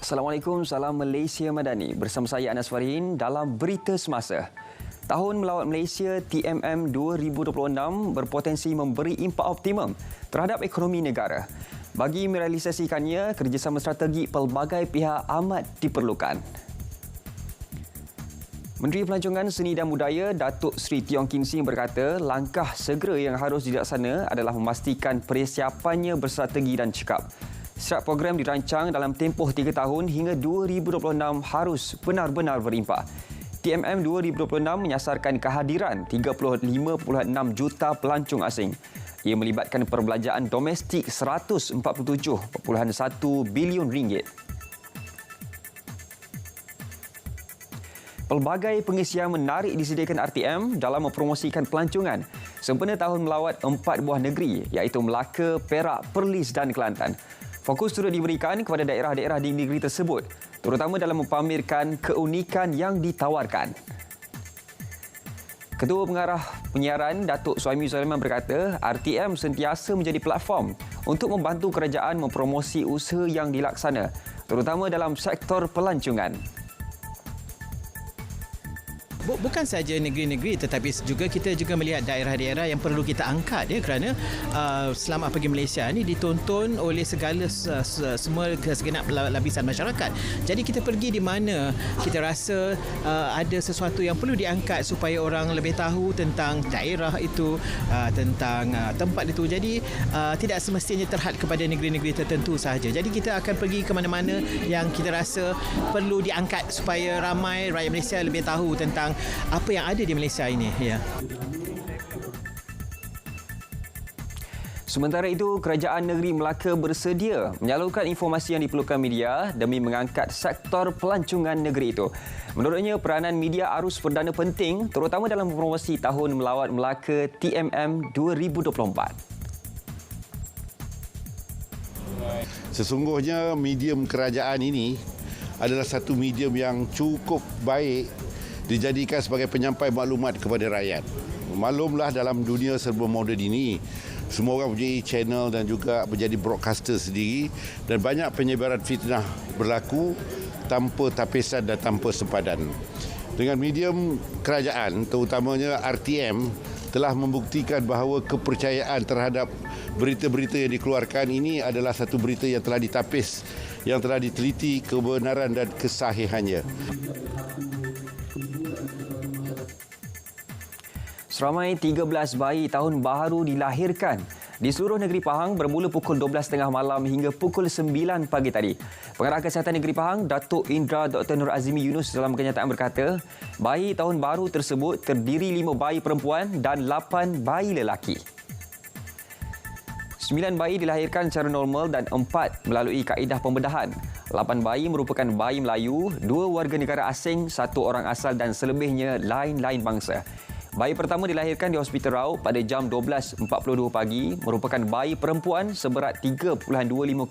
Assalamualaikum, salam Malaysia Madani. Bersama saya Anas Farihin dalam Berita Semasa. Tahun Melawat Malaysia TMM 2026 berpotensi memberi impak optimum terhadap ekonomi negara. Bagi merealisasikannya, kerjasama strategi pelbagai pihak amat diperlukan. Menteri Pelancongan Seni dan Budaya Datuk Seri Tiong Kin Sing berkata, langkah segera yang harus dilaksana adalah memastikan persiapannya berstrategi dan cekap. Strat program dirancang dalam tempoh 3 tahun hingga 2026 harus benar-benar berimpak. TMM 2026 menyasarkan kehadiran 35.6 juta pelancong asing. Ia melibatkan perbelanjaan domestik 147.1 bilion ringgit. Pelbagai pengisian menarik disediakan RTM dalam mempromosikan pelancongan sempena tahun melawat 4 buah negeri iaitu Melaka, Perak, Perlis dan Kelantan. Fokus turut diberikan kepada daerah-daerah di negeri tersebut, terutama dalam mempamerkan keunikan yang ditawarkan. Ketua Pengarah Penyiaran Datuk Suhaimi Sulaiman berkata, RTM sentiasa menjadi platform untuk membantu kerajaan mempromosi usaha yang dilaksana, terutama dalam sektor pelancongan. Bukan saja negeri-negeri tetapi kita juga melihat daerah-daerah yang perlu kita angkat kerana Selamat Pagi Malaysia ni ditonton oleh semua segenap lapisan masyarakat. Jadi kita pergi di mana kita rasa ada sesuatu yang perlu diangkat supaya orang lebih tahu tentang daerah itu, tentang tempat itu. Jadi tidak semestinya terhad kepada negeri-negeri tertentu sahaja. Jadi kita akan pergi ke mana-mana yang kita rasa perlu diangkat supaya ramai rakyat Malaysia lebih tahu tentang apa yang ada di Malaysia ini. Ya. Sementara itu, Kerajaan Negeri Melaka bersedia menyalurkan informasi yang diperlukan media demi mengangkat sektor pelancongan negeri itu. Menurutnya, peranan media arus perdana penting terutama dalam promosi Tahun Melawat Melaka TMM 2024. Sesungguhnya medium kerajaan ini adalah satu medium yang cukup baik dijadikan sebagai penyampai maklumat kepada rakyat. Maklumlah dalam dunia serba moden ini, semua orang mempunyai channel dan juga menjadi broadcaster sendiri dan banyak penyebaran fitnah berlaku tanpa tapisan dan tanpa sempadan. Dengan medium kerajaan, terutamanya RTM, telah membuktikan bahawa kepercayaan terhadap berita-berita yang dikeluarkan ini adalah satu berita yang telah ditapis, yang telah diteliti kebenaran dan kesahihannya. Seramai 13 bayi tahun baharu dilahirkan di seluruh negeri Pahang bermula pukul 12.30 malam hingga pukul 9 pagi tadi. Pengarah Kesihatan Negeri Pahang, Datuk Indra Dr. Nur Azimi Yunus dalam kenyataan berkata, bayi tahun baru tersebut terdiri 5 bayi perempuan dan 8 bayi lelaki. 9 bayi dilahirkan secara normal dan 4 melalui kaedah pembedahan. 8 bayi merupakan bayi Melayu, 2 warga negara asing, 1 orang asal dan selebihnya lain-lain bangsa. Bayi pertama dilahirkan di Hospital Raub pada jam 12.42 pagi, merupakan bayi perempuan seberat 3.25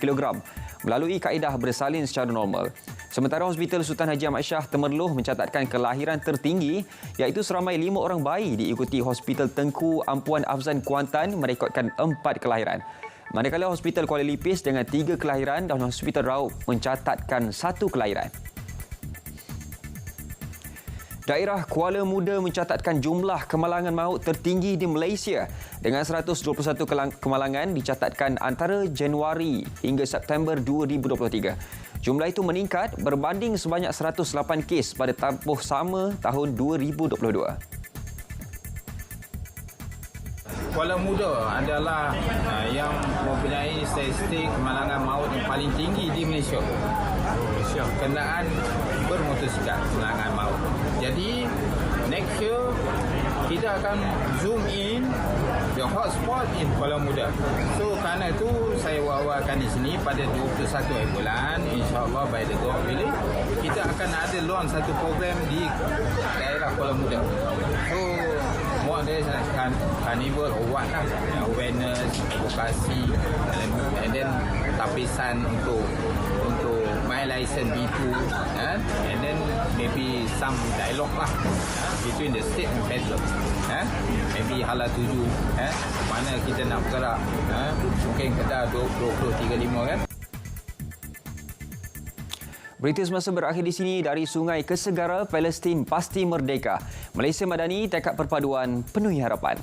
kg melalui kaedah bersalin secara normal. Sementara Hospital Sultan Haji Ahmad Shah Temerloh mencatatkan kelahiran tertinggi iaitu seramai 5 orang bayi diikuti Hospital Tengku Ampuan Afzan Kuantan merekodkan 4 kelahiran. Manakala Hospital Kuala Lipis dengan 3 kelahiran dan Hospital Raub mencatatkan 1 kelahiran. Daerah Kuala Muda mencatatkan jumlah kemalangan maut tertinggi di Malaysia dengan 121 kemalangan dicatatkan antara Januari hingga September 2023. Jumlah itu meningkat berbanding sebanyak 108 kes pada tempoh sama tahun 2022. Kuala Muda adalah yang mempunyai statistik kemalangan maut yang paling tinggi di Malaysia. Kenderaan bermotosikal kemalangan maut. Jadi next year kita akan zoom in the hotspot in Kuala Muda. So kerana itu saya wawarkan di sini pada 21 bulan, insyaAllah by the God willing, kita akan ada launch satu program di daerah Kuala Muda. So more than carnival or what lah, awareness, advokasi and then tapisan untuk my license B2, and then maybe some dialogue lah between the state and peddler. Maybe halal 7, mana kita nak bergerak, mungkin kedah 20-35 kan. Berita semasa berakhir di sini. Dari sungai ke segara, Palestin pasti merdeka. Malaysia Madani, tekad perpaduan penuhi harapan.